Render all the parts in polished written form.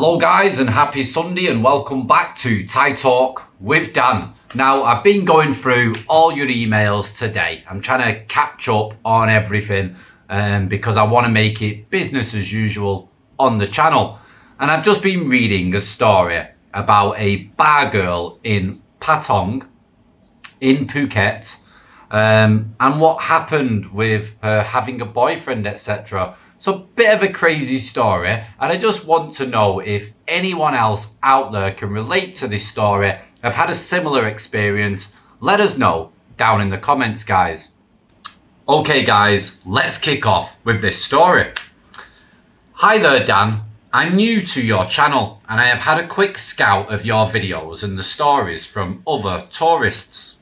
Hello guys and happy Sunday and welcome back to Thai Talk with Dan. Now I've been going through all your emails today. I'm trying to catch up on everything because I want to make it business as usual on the channel. And I've just been reading a story about a bar girl in Patong in Phuket and what happened with her having a boyfriend, etc. So a bit of a crazy story, and I just want to know if anyone else out there can relate to this story, have had a similar experience. Let us know down in the comments, guys. Okay guys, let's kick off with this story. Hi there Dan, I'm new to your channel and I have had a quick scout of your videos and the stories from other tourists.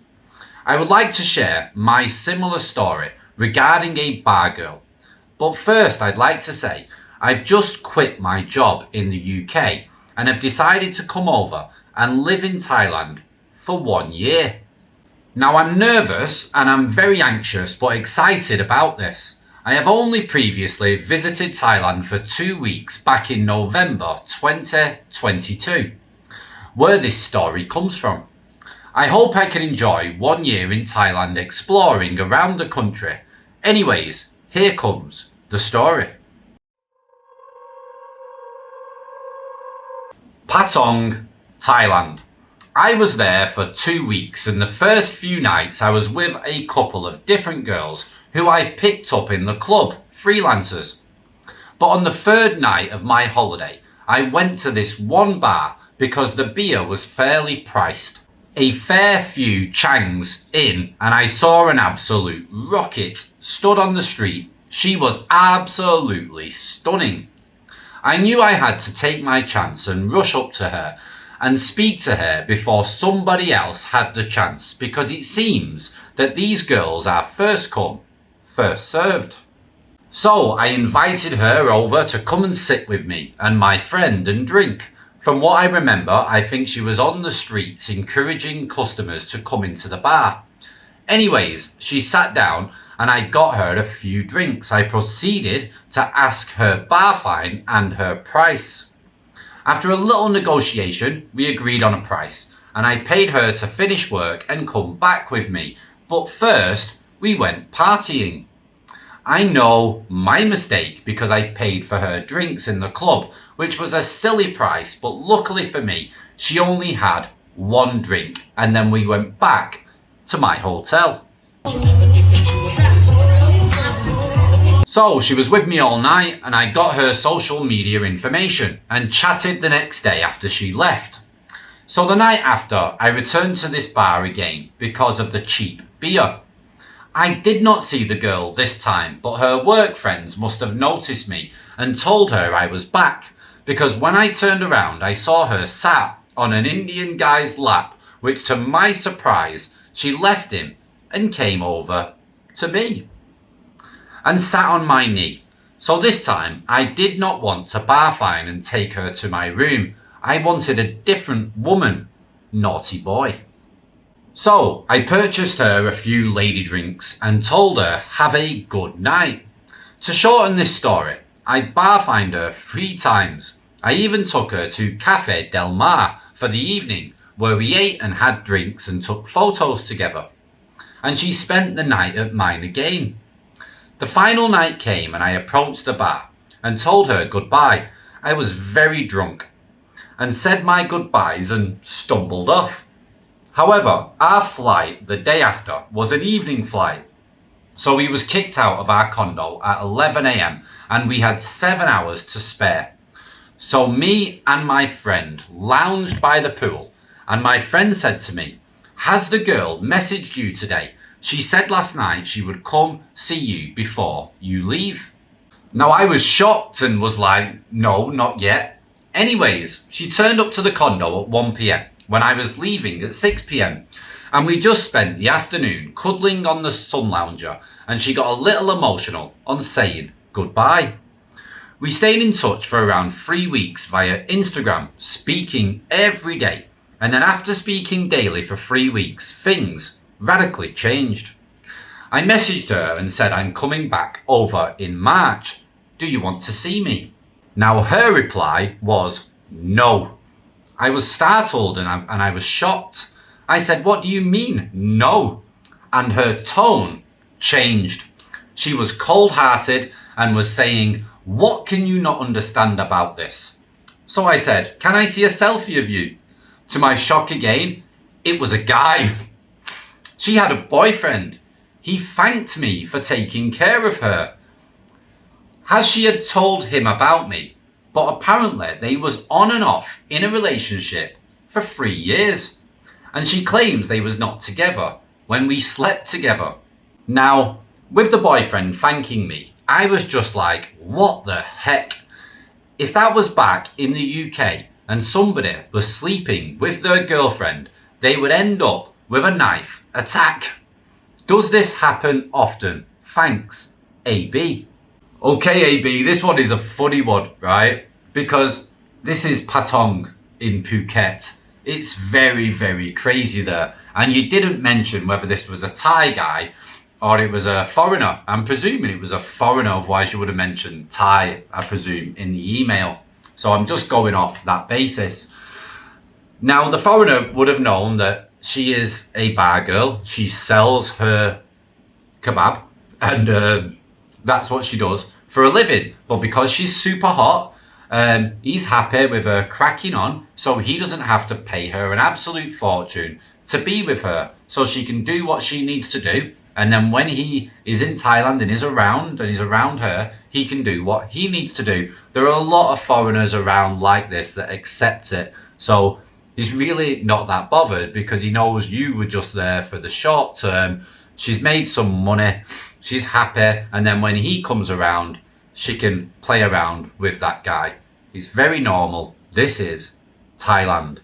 I would like to share my similar story regarding a bar girl. But first, I'd like to say, I've just quit my job in the UK and have decided to come over and live in Thailand for 1 year. Now I'm nervous and I'm very anxious but excited about this. I have only previously visited Thailand for 2 weeks back in November 2022, where this story comes from. I hope I can enjoy 1 year in Thailand exploring around the country. Anyways, here comes the story. Patong, Thailand. I was there for 2 weeks and the first few nights I was with a couple of different girls who I picked up in the club, freelancers. But on the third night of my holiday, I went to this one bar because the beer was fairly priced. A fair few changs in and I saw an absolute rocket stood on the street. She was absolutely stunning. I knew I had to take my chance and rush up to her and speak to her before somebody else had the chance, because it seems that these girls are first come, first served. So I invited her over to come and sit with me and my friend and drink. From what I remember, I think she was on the streets encouraging customers to come into the bar. Anyways, she sat down and I got her a few drinks. I proceeded to ask her bar fine and her price. After a little negotiation, we agreed on a price and I paid her to finish work and come back with me. But first, we went partying. I know, my mistake, because I paid for her drinks in the club, which was a silly price, but luckily for me, she only had one drink and then we went back to my hotel. So she was with me all night and I got her social media information and chatted the next day after she left. So the night after, I returned to this bar again because of the cheap beer. I did not see the girl this time, but her work friends must have noticed me and told her I was back, because when I turned around I saw her sat on an Indian guy's lap, which to my surprise she left him and came over to me and sat on my knee. So this time I did not want to bar fine and take her to my room. I wanted a different woman. Naughty boy. So I purchased her a few lady drinks and told her have a good night. To shorten this story, I bar fined her 3 times. I even took her to Cafe Del Mar for the evening, where we ate and had drinks and took photos together. And she spent the night at mine again. The final night came and I approached the bar and told her goodbye. I was very drunk and said my goodbyes and stumbled off. However, our flight the day after was an evening flight. So we was kicked out of our condo at 11 a.m. and we had 7 hours to spare. So me and my friend lounged by the pool and my friend said to me, "Has the girl messaged you today? She said last night she would come see you before you leave." Now I was shocked and was like, no, not yet. Anyways, she turned up to the condo at 1 p.m. when I was leaving at 6 p.m. and we just spent the afternoon cuddling on the sun lounger and she got a little emotional on saying goodbye. We stayed in touch for around 3 weeks via Instagram, speaking every day. And then after speaking daily for 3 weeks, things radically changed. I messaged her and said I'm coming back over in March. Do you want to see me? Now her reply was, No. I was startled and I was shocked. I said, what do you mean, no? And her tone changed. She was cold-hearted and was saying, what can you not understand about this? So I said, can I see a selfie of you? To my shock again, it was a guy. She had a boyfriend. He thanked me for taking care of her. As she had told him about me, but apparently they was on and off in a relationship for 3 years. And she claims they was not together when we slept together. Now, with the boyfriend thanking me, I was just like, what the heck? If that was back in the UK and somebody was sleeping with their girlfriend, they would end up with a knife attack. Does this happen often? Thanks, AB. Okay, AB, this one is a funny one, right? Because this is Patong in Phuket. It's very, very crazy there. And you didn't mention whether this was a Thai guy or it was a foreigner. I'm presuming it was a foreigner, otherwise you would have mentioned Thai, I presume, in the email. So I'm just going off that basis. Now, the foreigner would have known that she is a bar girl. She sells her kebab and that's what she does for a living. But because she's super hot, he's happy with her cracking on, so he doesn't have to pay her an absolute fortune to be with her, so she can do what she needs to do. And then when he is in Thailand and is around her, he can do what he needs to do. There are a lot of foreigners around like this that accept it. So he's really not that bothered because he knows you were just there for the short term. She's made some money. She's happy. And then when he comes around, she can play around with that guy. It's very normal. This is Thailand.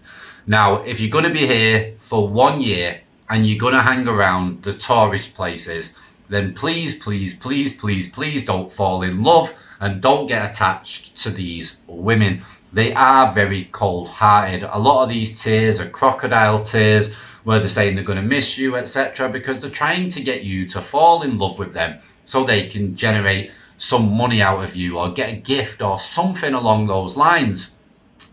Now, if you're going to be here for 1 year and you're going to hang around the tourist places, then please, please, please, please, please don't fall in love and don't get attached to these women. They are very cold-hearted. A lot of these tears are crocodile tears where they're saying they're going to miss you, etc., because they're trying to get you to fall in love with them so they can generate some money out of you or get a gift or something along those lines.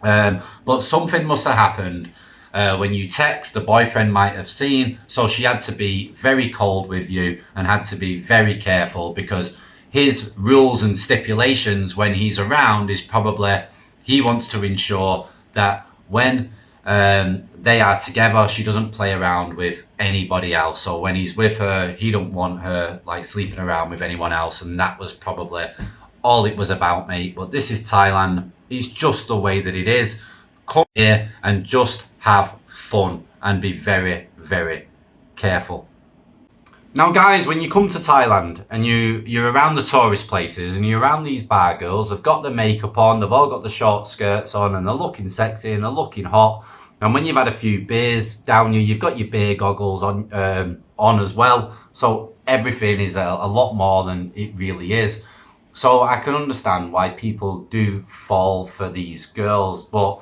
But something must have happened when you text, the boyfriend might have seen, so she had to be very cold with you and had to be very careful because his rules and stipulations when he's around is probably he wants to ensure that when they are together, she doesn't play around with anybody else. So when he's with her, he don't want her like sleeping around with anyone else. And that was probably all it was about, mate. But this is Thailand. It's just the way that it is. Come here and just have fun and be very, very careful. Now, guys, when you come to Thailand and you're around the tourist places and you're around these bar girls, they've got their makeup on, they've all got the short skirts on and they're looking sexy and they're looking hot. And when you've had a few beers down you, you've got your beer goggles on as well. So everything is a lot more than it really is. So I can understand why people do fall for these girls. But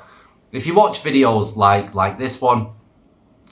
if you watch videos like this one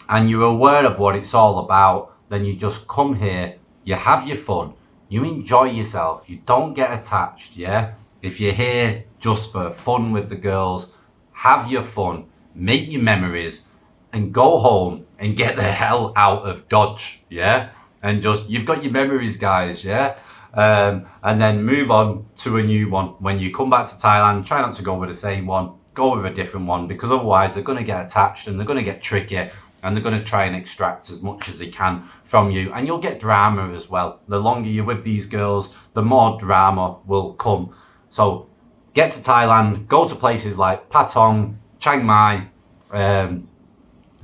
and you're aware of what it's all about, then you just come here, you have your fun, you enjoy yourself, you don't get attached, yeah? If you're here just for fun with the girls, have your fun, make your memories, and go home and get the hell out of Dodge, yeah? And just, you've got your memories, guys, yeah? And then move on to a new one. When you come back to Thailand, try not to go with the same one, go with a different one, because otherwise they're going to get attached and they're going to get tricky. And they're going to try and extract as much as they can from you. And you'll get drama as well. The longer you're with these girls, the more drama will come. So get to Thailand, go to places like Patong, Chiang Mai,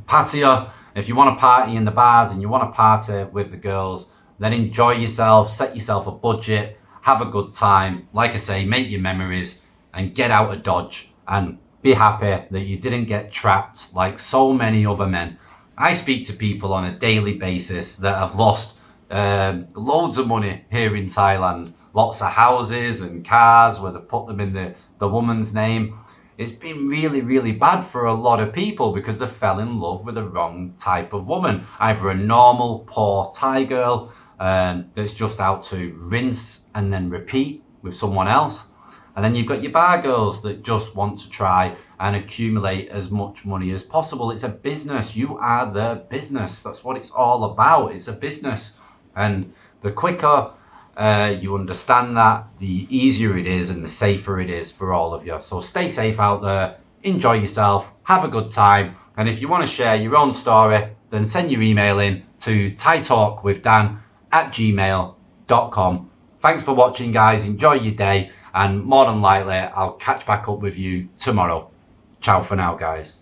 Pattaya. If you want to party in the bars and you want to party with the girls, then enjoy yourself, set yourself a budget, have a good time. Like I say, make your memories and get out of Dodge and be happy that you didn't get trapped like so many other men. I speak to people on a daily basis that have lost loads of money here in Thailand. Lots of houses and cars where they've put them in the woman's name. It's been really, really bad for a lot of people because they fell in love with the wrong type of woman. Either a normal, poor Thai girl that's just out to rinse and then repeat with someone else. And then you've got your bar girls that just want to try and accumulate as much money as possible. It's a business. You are the business. That's what it's all about. It's a business. And the quicker you understand that, the easier it is and the safer it is for all of you. So stay safe out there. Enjoy yourself. Have a good time. And if you want to share your own story, then send your email in to thaitalkwithdan@gmail.com. Thanks for watching, guys. Enjoy your day. And more than likely, I'll catch back up with you tomorrow. Ciao for now, guys.